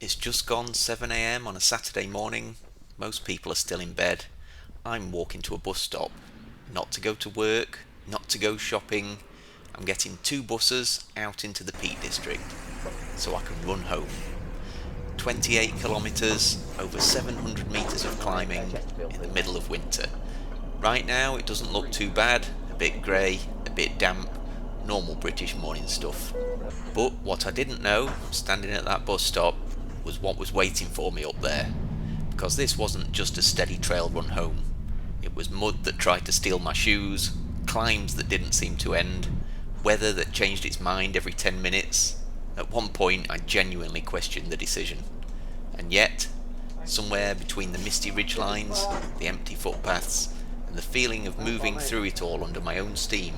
It's just gone 7 a.m. on a Saturday morning. Most people are still in bed. I'm walking to a bus stop. Not to go to work, not to go shopping. I'm getting 2 buses out into the Peak District so I can run home. 28 kilometres, over 700 metres of climbing in the middle of winter. Right now it doesn't look too bad, a bit grey, a bit damp, normal British morning stuff. But what I didn't know, standing at that bus stop, was what was waiting for me up there. Because this wasn't just a steady trail run home. It was mud that tried to steal my shoes, climbs that didn't seem to end, weather that changed its mind every 10 minutes. At one point I genuinely questioned the decision. And yet, somewhere between the misty ridgelines, the empty footpaths, and the feeling of moving through it all under my own steam,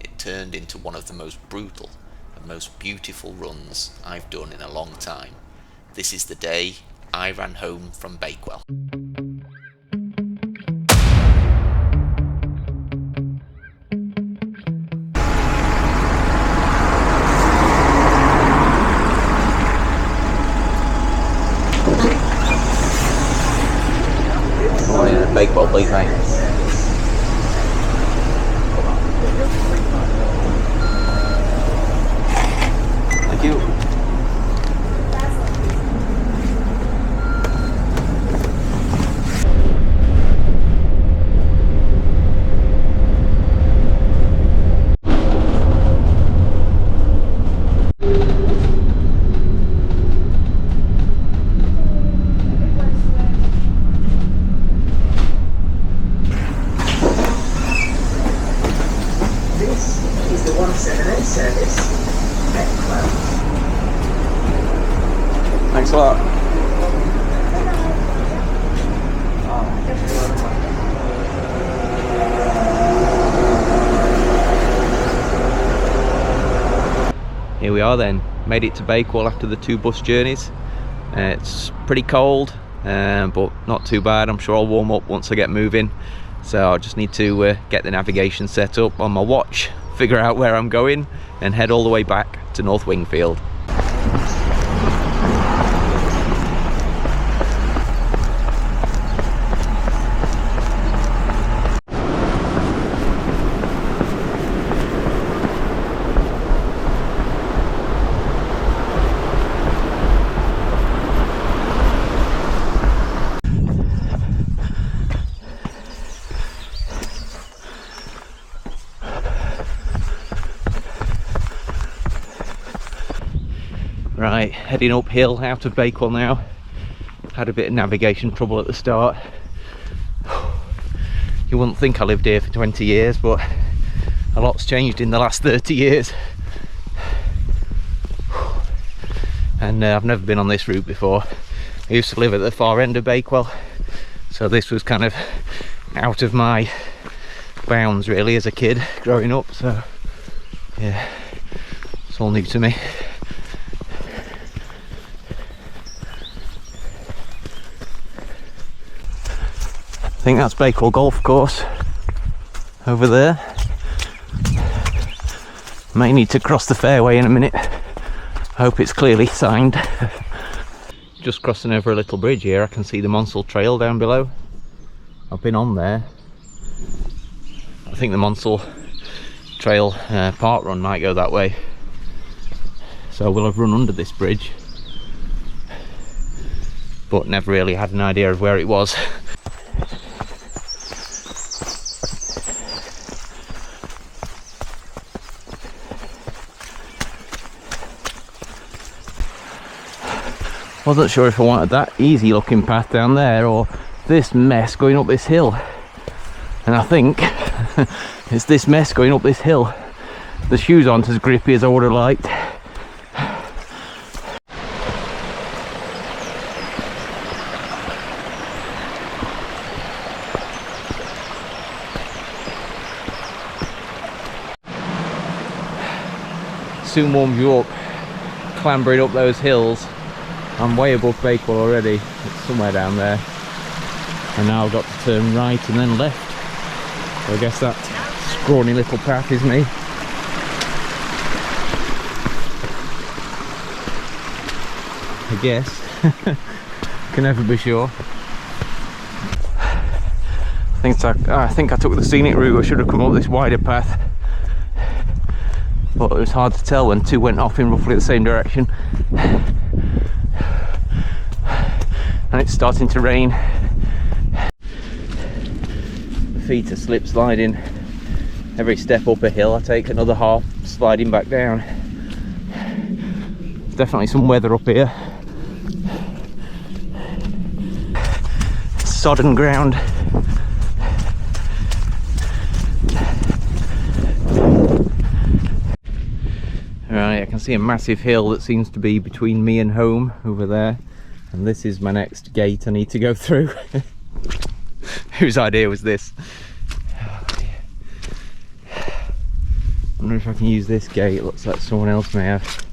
it turned into one of the most brutal and most beautiful runs I've done in a long time. This is the day I ran home from Bakewell. Morning, Bakewell, please, mate. Thank you. This is the 178 service, Bakewell. Thanks a lot. Here we are then, made it to Bakewell after the 2 bus journeys. It's pretty cold, but not too bad. I'm sure I'll warm up once I get moving. So I just need to get the navigation set up on my watch, figure out where I'm going, and head all the way back to North Wingfield. Right, heading uphill out of Bakewell now. Had a bit of navigation trouble at the start. You wouldn't think I lived here for 20 years, but a lot's changed in the last 30 years. And I've never been on this route before. I used to live at the far end of Bakewell, so this was kind of out of my bounds really as a kid growing up, so yeah, it's all new to me. I think that's Bakewell Golf Course over there. May need to cross the fairway in a minute. I hope it's clearly signed. Just crossing over a little bridge here, I can see the Monsell Trail down below. I've been on there. I think the Monsell Trail park run might go that way. So we'll have run under this bridge, but never really had an idea of where it was. Wasn't sure if I wanted that easy looking path down there or this mess going up this hill, and I think it's this mess going up this hill. The shoes aren't as grippy as I would have liked. Soon warms you up clambering up those hills. I'm way above Bakewell already, it's somewhere down there, and now I've got to turn right and then left, so I guess that scrawny little path is me. I guess. Can never be sure. I think I took the scenic route. I should have come up this wider path, but it was hard to tell when two went off in roughly the same direction. And it's starting to rain. The feet are slip sliding. Every step up a hill I take another half sliding back down. There's definitely some weather up here. Sodden ground. Right, I can see a massive hill that seems to be between me and home over there, and this is my next gate I need to go through. Whose idea was this? Oh, I wonder if I can use this gate. It looks like someone else may have.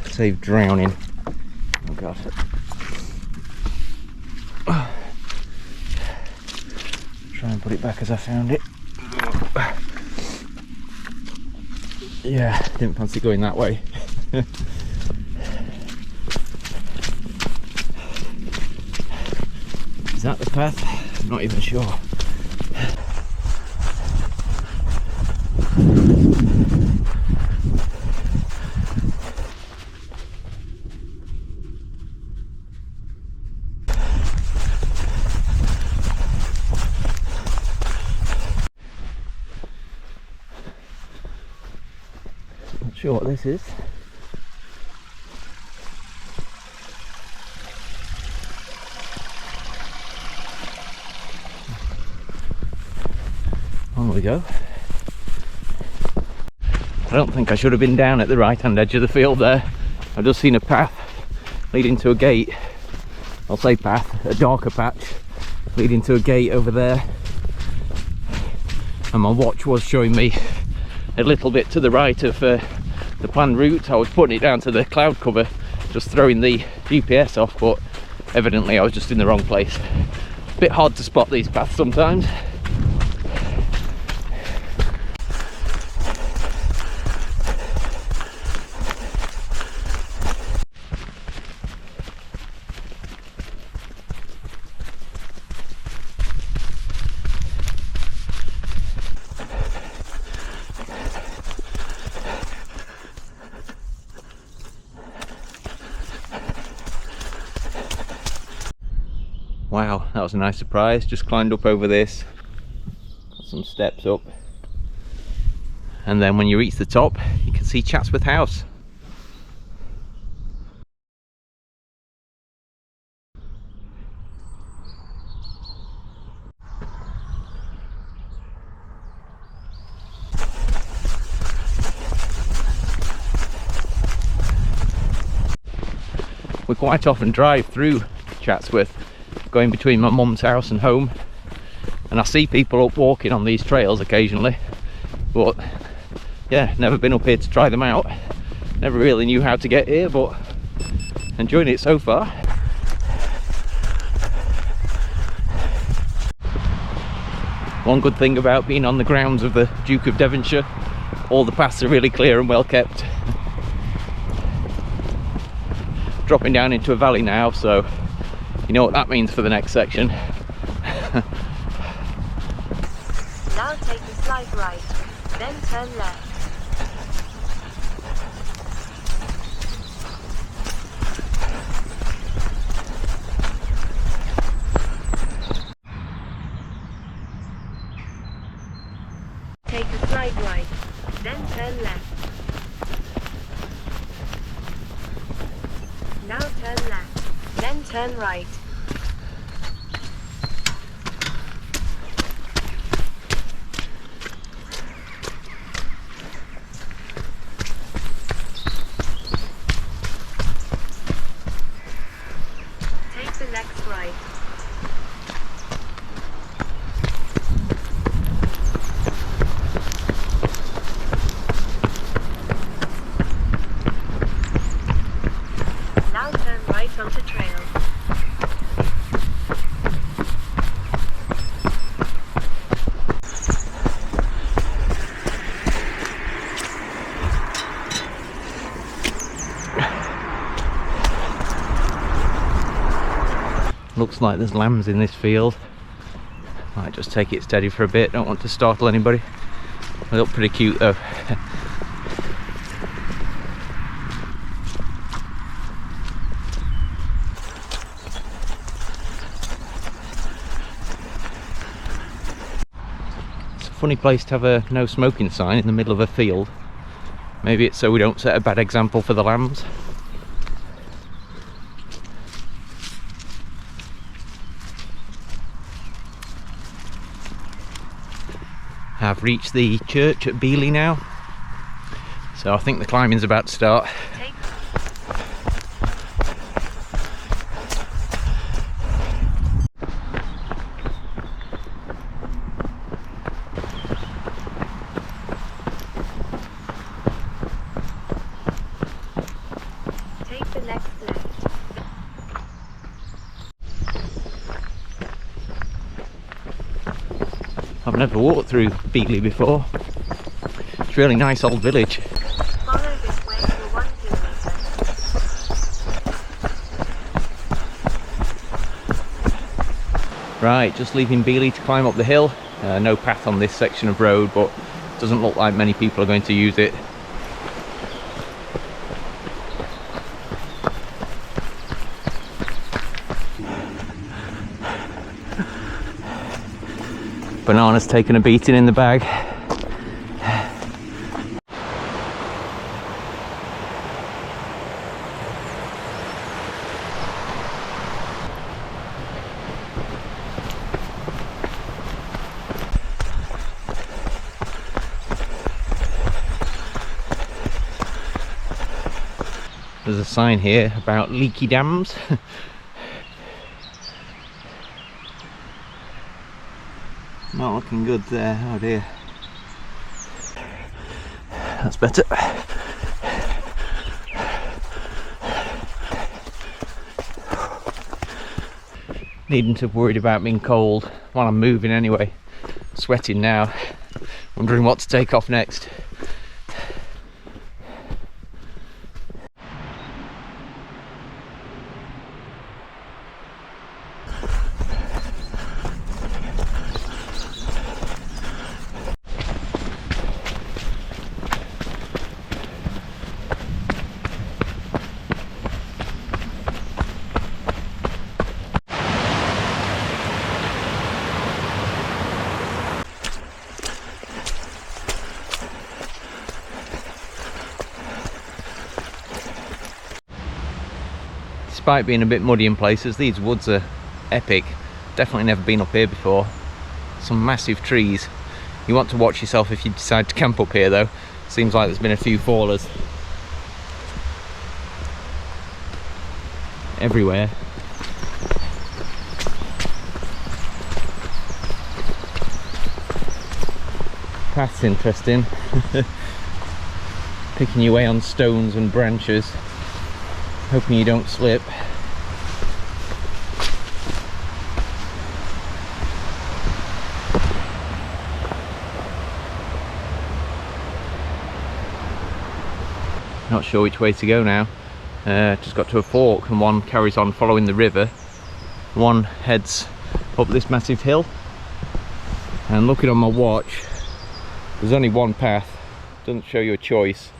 Save drowning. Oh god. Try and put it back as I found it. Yeah, didn't fancy going that way. Is that the path? I'm not even sure. Not sure what this is. On we go. I don't think I should have been down at the right hand edge of the field there. I've just seen a path leading to a gate. I'll say path, a darker patch leading to a gate over there. And my watch was showing me a little bit to the right of the planned route. I was putting it down to the cloud cover, just throwing the GPS off, but evidently I was just in the wrong place. A bit hard to spot these paths sometimes. Wow, that was a nice surprise. Just climbed up over this, got some steps up, and then when you reach the top you can see Chatsworth House. We quite often drive through Chatsworth, going between my mum's house and home, and I see people up walking on these trails occasionally, but yeah, never been up here to try them out. Never really knew how to get here, but enjoying it so far. One good thing about being on the grounds of the Duke of Devonshire, all the paths are really clear and well kept. Dropping down into a valley now, so you know what that means for the next section. Now take a slight right, then turn left. Take a slight right, then turn left. Now turn left, then turn right. Take the next right. Now turn right onto trail. Looks like there's lambs in this field. Might just take it steady for a bit, don't want to startle anybody. They look pretty cute though. It's a funny place to have a no smoking sign in the middle of a field. Maybe it's so we don't set a bad example for the lambs. I've reached the church at Beeley now, so I think the climbing's about to start. Take the next left. I've never walked through Beeley before. It's a really nice old village. Follow this way for 1 kilometer. Right, just leaving Beeley to climb up the hill. No path on this section of road, but doesn't look like many people are going to use it. Banana's taken a beating in the bag. There's a sign here about leaky dams. Not looking good there, oh dear. That's better. Needn't have worried about being cold while I'm moving anyway. Sweating now, wondering what to take off next. Despite being a bit muddy in places, these woods are epic. Definitely never been up here before. Some massive trees. You want to watch yourself if you decide to camp up here though. Seems like there's been a few fallers everywhere. Path's interesting. Picking your way on stones and branches, hoping you don't slip. Not sure which way to go now. Just got to a fork and one carries on following the river. One heads up this massive hill. And looking on my watch, there's only one path. Doesn't show you a choice.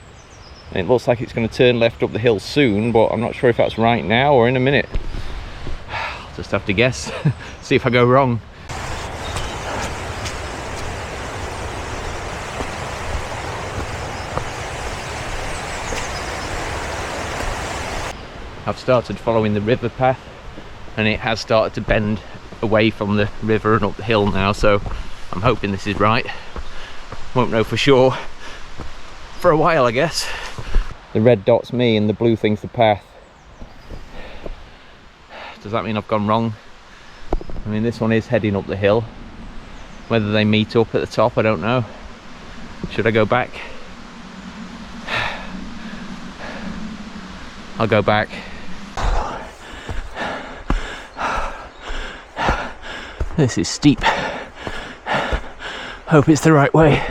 And it looks like it's going to turn left up the hill soon, but I'm not sure if that's right now or in a minute. I'll just have to guess. See if I go wrong. I've started following the river path and it has started to bend away from the river and up the hill now, so I'm hoping this is right. Won't know for sure for a while, I guess. The red dot's me and the blue thing's the path. Does that mean I've gone wrong? I mean, this one is heading up the hill. Whether they meet up at the top, I don't know. Should I go back? I'll go back. This is steep. Hope it's the right way.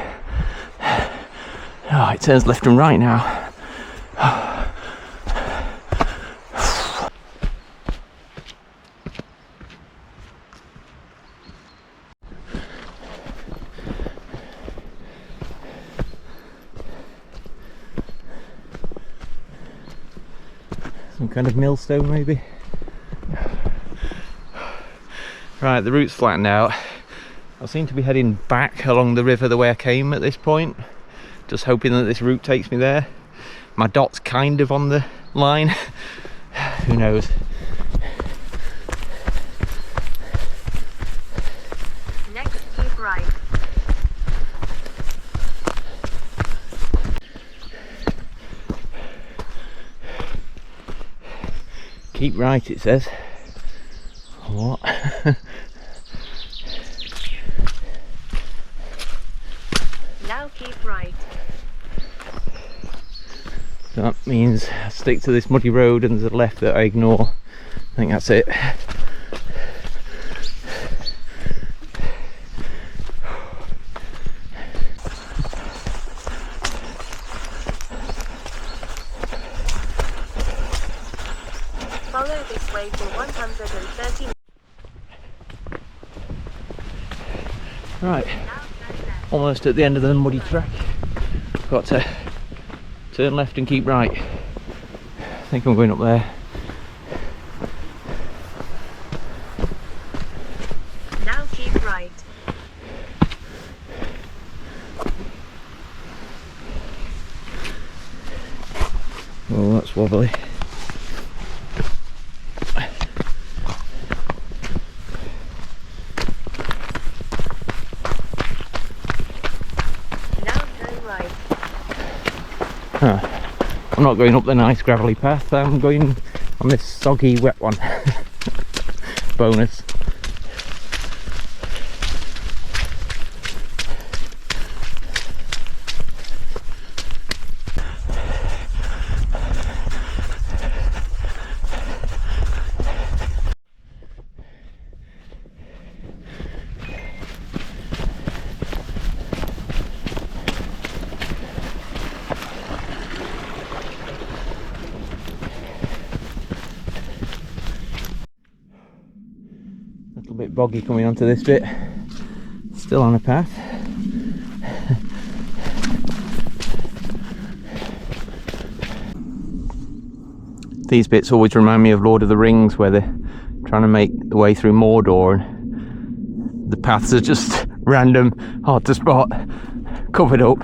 Oh, it turns left and right now. Some kind of millstone maybe. Right, the route's flattened out. I seem to be heading back along the river the way I came at this point. Just hoping that this route takes me there. My dot's kind of on the line. Who knows? Next, keep right. Keep right, it says. What? Now keep right. So that means I stick to this muddy road and there's a left that I ignore. I think that's it. Follow this way for 130. Right, almost at the end of the muddy track. Got to turn left and keep right. I think I'm going up there. Now keep right. Oh, that's wobbly. Now turn right. I'm not going up the nice gravelly path, I'm going on this soggy wet one. Bonus. A bit boggy coming onto this bit. Still on a path. These bits always remind me of Lord of the Rings, where they're trying to make the way through Mordor and the paths are just random, hard to spot, covered up.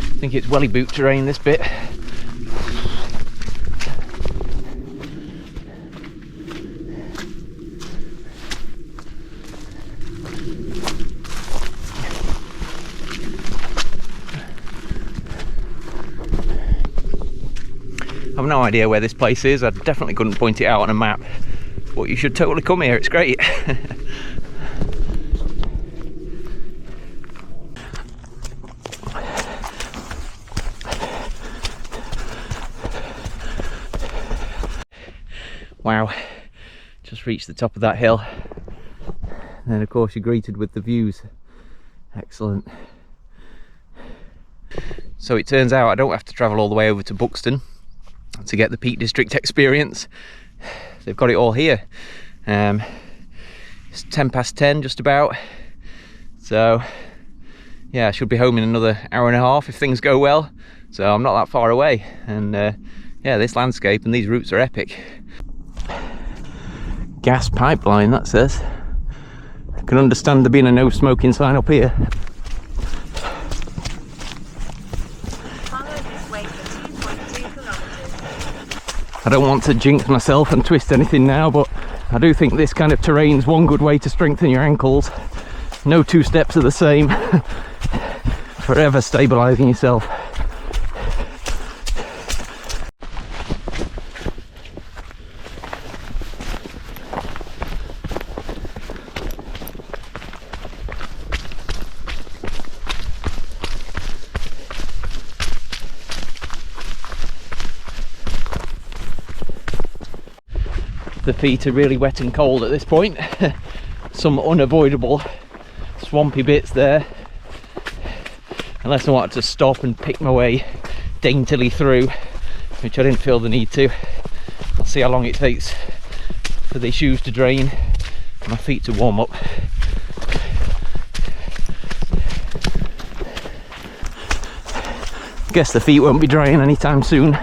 I think it's welly boot terrain, this bit. I've no idea where this place is. I definitely couldn't point it out on a map, but you should totally come here, it's great. Wow, just reached the top of that hill. And then of course you're greeted with the views. Excellent. So it turns out I don't have to travel all the way over to Buxton to get the Peak District experience. They've got it all here. It's 10:10 just about. So yeah, I should be home in another hour and a half if things go well. So I'm not that far away. And yeah, this landscape and these routes are epic. Gas pipeline, that says. I can understand there being a no smoking sign up here. Follow this way for 2.2 kilometers. I don't want to jinx myself and twist anything now, but I do think this kind of terrain's one good way to strengthen your ankles. No two steps are the same. Forever stabilising yourself. The feet are really wet and cold at this point. Some unavoidable swampy bits there, unless I wanted to stop and pick my way daintily through, which I didn't feel the need to. I'll see how long it takes for these shoes to drain and my feet to warm up. Guess the feet won't be drying anytime soon.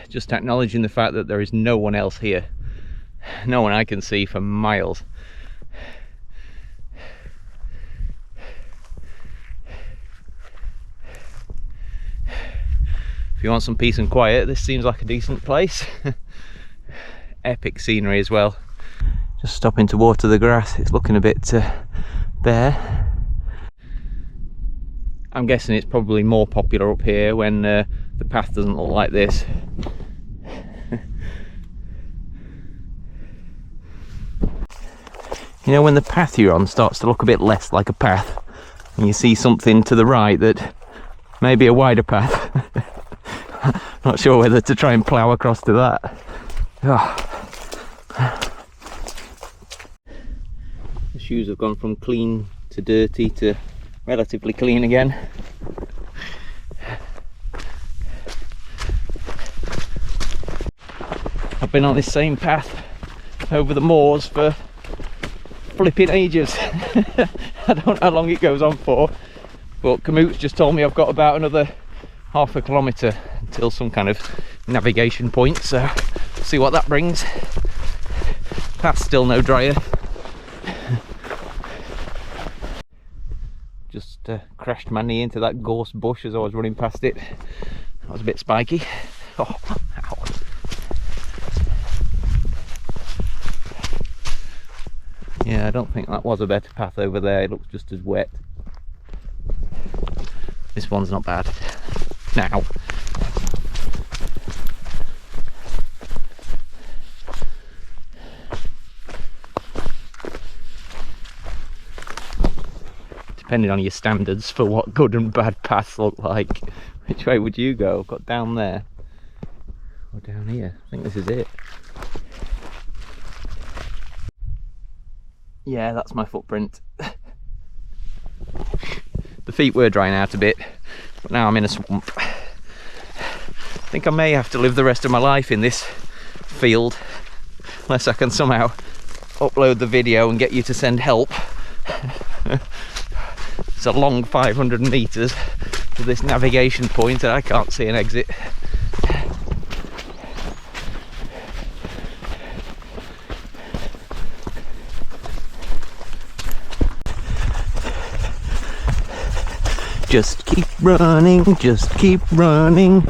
Just acknowledging the fact that there is no one else here. No one I can see for miles. If you want some peace and quiet, this seems like a decent place. Epic scenery as well. Just stopping to water the grass. It's looking a bit bare. I'm guessing it's probably more popular up here when the path doesn't look like this. You know, when the path you're on starts to look a bit less like a path and you see something to the right that may be a wider path. Not sure whether to try and plough across to that. Oh. The shoes have gone from clean to dirty to relatively clean again. I've been on this same path over the moors for flipping ages. I don't know how long it goes on for, but Camoot's just told me I've got about another half a kilometre until some kind of navigation point, so see what that brings. Path's still no drier. Just crashed my knee into that gorse bush as I was running past it. That was a bit spiky. Oh, ow. Yeah, I don't think that was a better path over there. It looks just as wet. This one's not bad. Now. Depending on your standards for what good and bad paths look like. Which way would you go? Got down there? Or down here? I think this is it. Yeah, that's my footprint. The feet were drying out a bit, but now I'm in a swamp. I think I may have to live the rest of my life in this field, unless I can somehow upload the video and get you to send help. It's a long 500 metres to this navigation point and I can't see an exit. Just keep running, just keep running.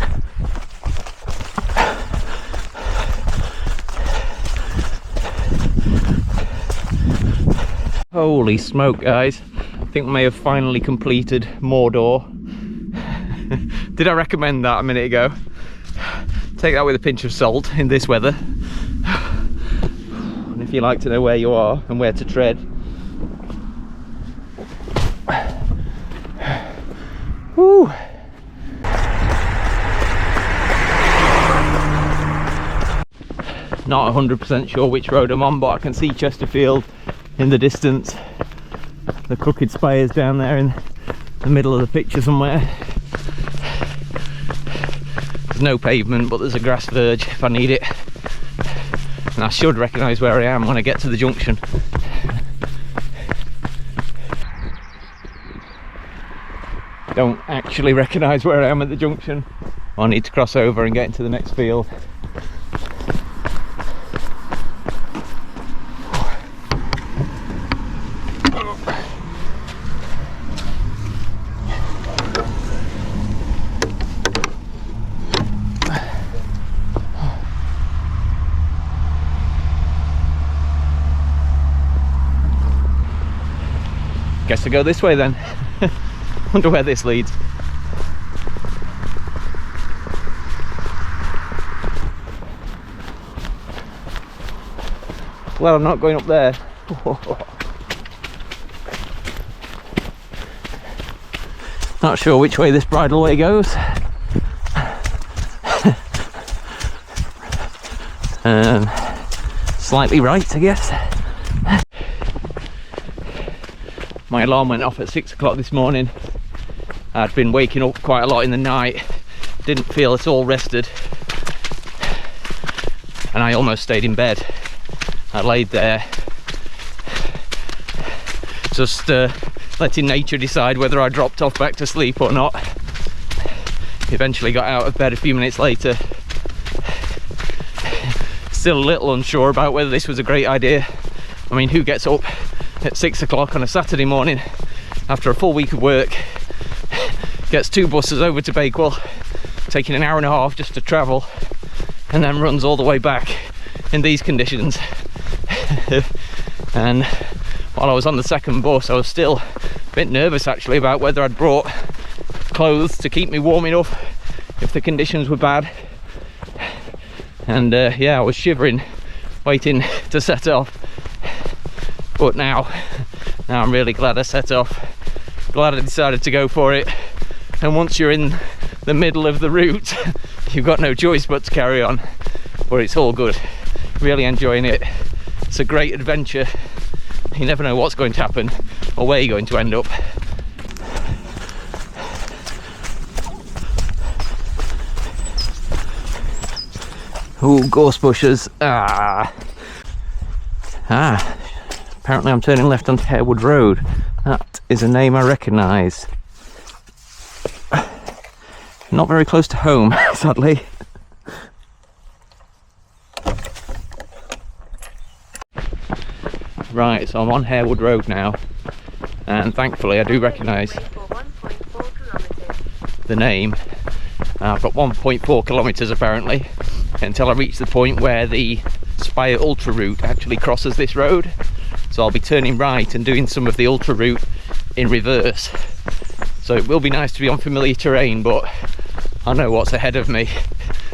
Holy smoke, guys. I think we may have finally completed Mordor. Did I recommend that a minute ago? Take that with a pinch of salt in this weather. And if you like to know where you are and where to tread. Whew. Not 100% sure which road I'm on, but I can see Chesterfield in the distance. The crooked spires down there in the middle of the picture somewhere. There's no pavement, but there's a grass verge if I need it. And I should recognise where I am when I get to the junction. Don't actually recognise where I am at the junction. I need to cross over and get into the next field. Guess I go this way then. Wonder where this leads. Well, I'm not going up there. Not sure which way this bridle way goes. Slightly right, I guess. My alarm went off at 6 o'clock this morning. I'd been waking up quite a lot in the night, didn't feel at all rested, and I almost stayed in bed. I laid there just letting nature decide whether I dropped off back to sleep or not. Eventually got out of bed a few minutes later. Still a little unsure about whether this was a great idea. I mean, who gets up at 6 o'clock on a Saturday morning after a full week of work, gets 2 buses over to Bakewell, taking an hour and a half just to travel, and then runs all the way back in these conditions? And while I was on the second bus, I was still a bit nervous actually about whether I'd brought clothes to keep me warm enough if the conditions were bad. And yeah, I was shivering waiting to set off, but now I'm really glad I set off, glad I decided to go for it. And once you're in the middle of the route, you've got no choice but to carry on. But it's all good, really enjoying it. It's a great adventure. You never know what's going to happen or where you're going to end up. Ooh, gorse bushes. Apparently I'm turning left onto Harewood Road. That is a name I recognise. Not very close to home, sadly. Right, so I'm on Harewood Road now, and thankfully I do recognise the name. I've got 1.4 kilometres apparently until I reach the point where the Spire Ultra route actually crosses this road. So I'll be turning right and doing some of the Ultra route in reverse. So it will be nice to be on familiar terrain, but I know what's ahead of me.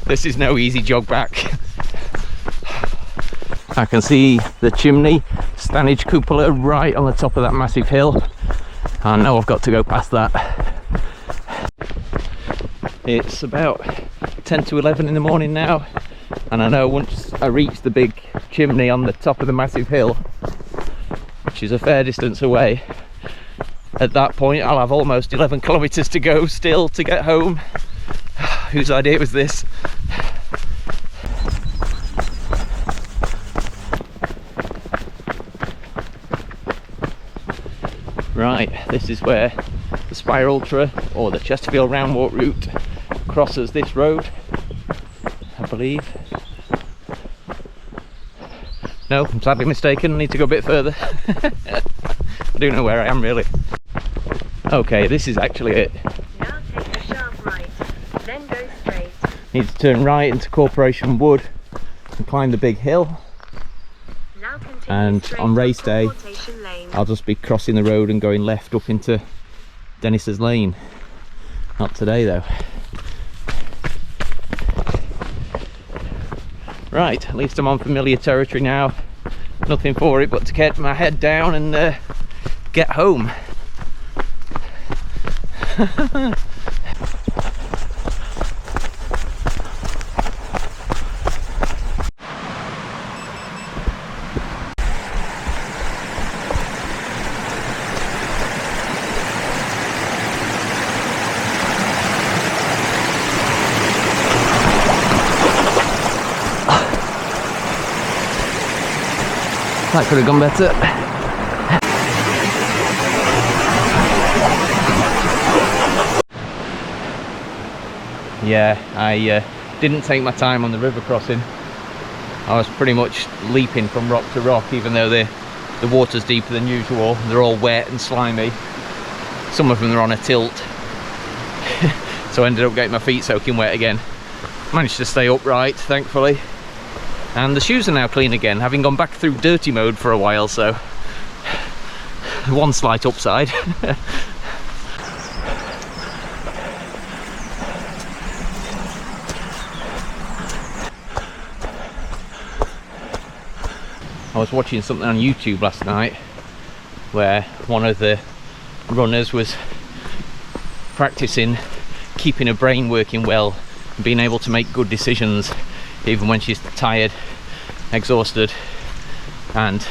This is no easy jog back. I can see the chimney, Stanage cupola, right on the top of that massive hill. I know I've got to go past that. It's about 10 to 11 in the morning now, and I know once I reach the big chimney on the top of the massive hill, which is a fair distance away, at that point I'll have almost 11 kilometres to go still to get home. Whose idea was this? Right, this is where the Spire Ultra, or the Chesterfield Round Walk route, crosses this road, I believe. No, I'm sadly mistaken, I need to go a bit further. I do know where I am really. Okay, this is actually it. Now take a sharp right, then go straight. Need to turn right into Corporation Wood and climb the big hill. Now continue And straight on race day, Transportation Lane. I'll just be crossing the road and going left up into Dennis's Lane. Not today though. Right, at least I'm on familiar territory now. Nothing for it but to get my head down and get home. That could have gone better. Yeah, I didn't take my time on the river crossing. I was pretty much leaping from rock to rock, even though the water's deeper than usual. They're all wet and slimy. Some of them are on a tilt. So I ended up getting my feet soaking wet again. Managed to stay upright, thankfully. And the shoes are now clean again, having gone back through dirty mode for a while, so one slight upside. I was watching something on YouTube last night where one of the runners was practicing keeping her brain working well and being able to make good decisions even when she's tired, exhausted, and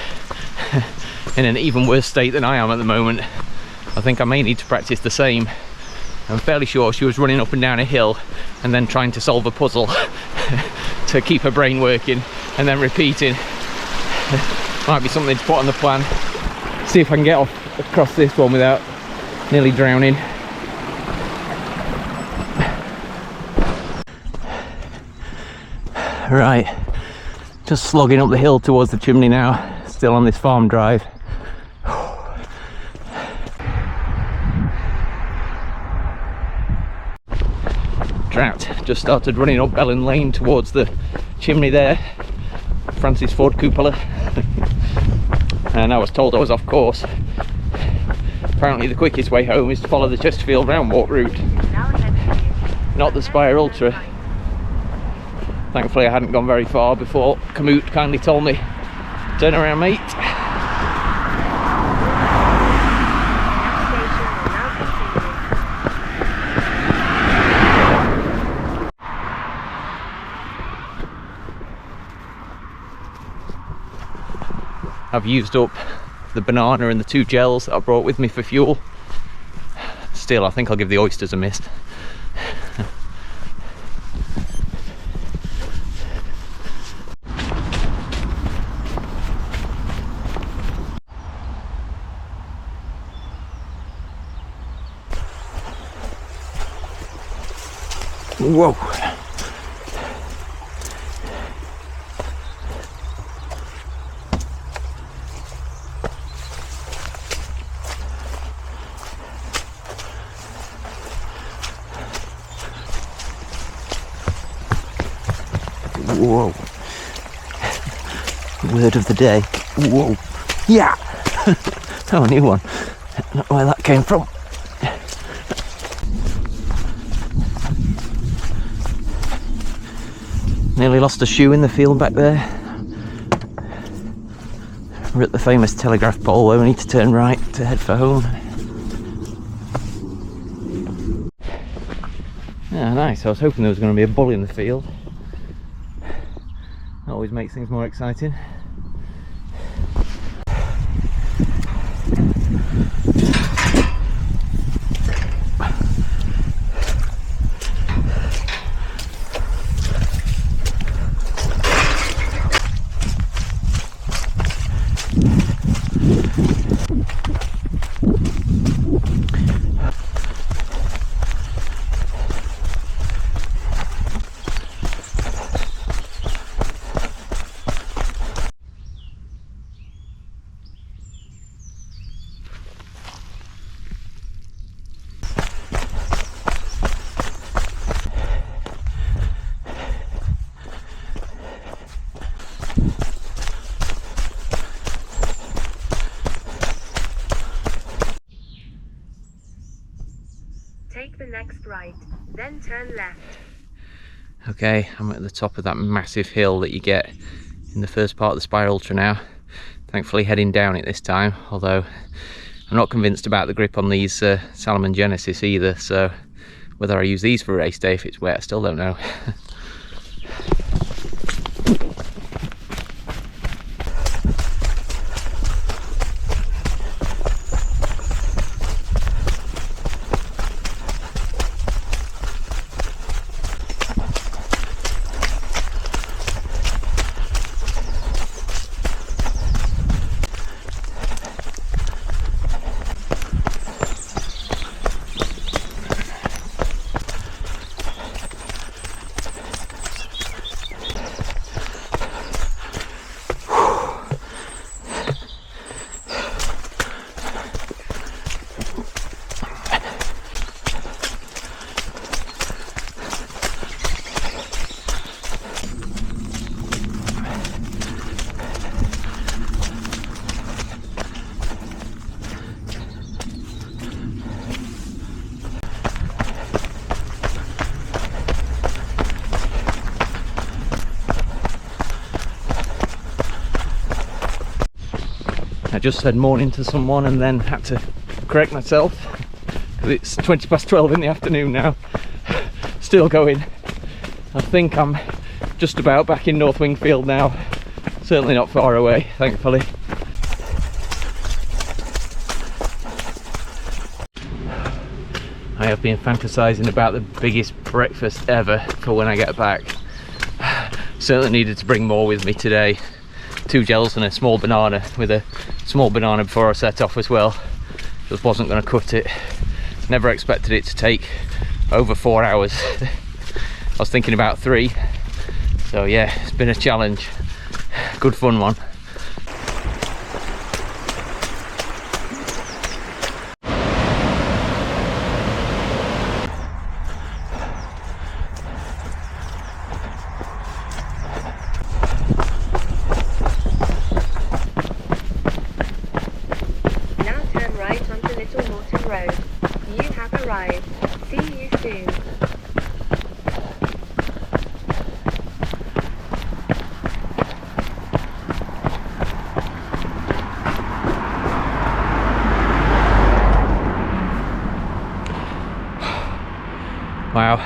in an even worse state than I am at the moment. I think I may need to practice the same. I'm fairly sure she was running up and down a hill and then trying to solve a puzzle to keep her brain working and then repeating. Might be something to put on the plan. See if I can get off across this one without nearly drowning. Right, just slogging up the hill towards the chimney now, still on this farm drive. Drought just started running up Bellin Lane towards the chimney there, Francis Ford Cupola, and I was told I was off course. Apparently the quickest way home is to follow the Chesterfield round walk route, not the Spire Ultra. Thankfully I hadn't gone very far before Kamut kindly told me, turn around mate. I've used up the banana and the 2 gels that I brought with me for fuel. Still, I think I'll give the oysters a miss. Whoa! Whoa. Word of the day. Whoa. Yeah! Oh, a new one. Not where that came from. Nearly lost a shoe in the field back there. We're at the famous telegraph pole where we need to turn right to head for home. Ah, nice. I was hoping there was going to be a bull in the field. That always makes things more exciting. Take the next right, then turn left. Okay, I'm at the top of that massive hill that you get in the first part of the Spire Ultra now. Thankfully heading down it this time, although I'm not convinced about the grip on these Salomon Genesis either, so whether I use these for a race day if it's wet, I still don't know. I just said morning to someone and then had to correct myself because it's 12:20 in the afternoon now. Still going. I think I'm just about back in North Wingfield now. Certainly not far away, thankfully. I've been fantasizing about the biggest breakfast ever for when I get back. Certainly needed to bring more with me today. 2 gels and a small banana, with a small banana before I set off as well. Just wasn't going to cut it. Never expected it to take over 4 hours. I was thinking about 3. So yeah, it's been a challenge. Good fun one. Now turn right onto Little Morton Road. You have arrived. See you soon. Wow,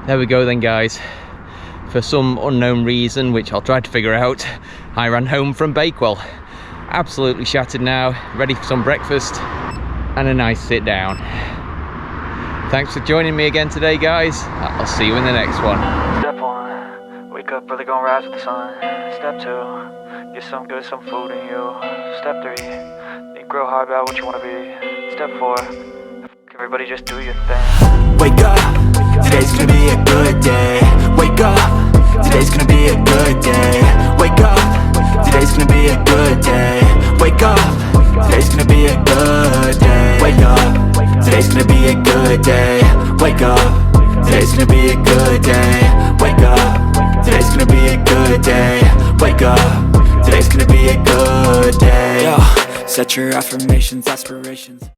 there we go then guys. For some unknown reason, which I'll try to figure out, I ran home from Bakewell. Absolutely shattered now, ready for some breakfast and a nice sit down. Thanks for joining me again today guys. I'll see you in the next one. Step 1, wake up early, gonna rise with the sun. Step 2, get some good, some food in you. Step 3, think real hard about what you wanna be. Step 4, everybody just do your thing. Wake up, today's gonna be a good day. Wake up, today's gonna be a good day. Wake up, today's gonna be a good day. Wake up, today's gonna be a good day. Wake up, today's gonna be a good day. Wake up, today's gonna be a good day. Wake up, today's gonna be a good day. Wake up, today's gonna be a good day. Yo, set your affirmations, aspirations.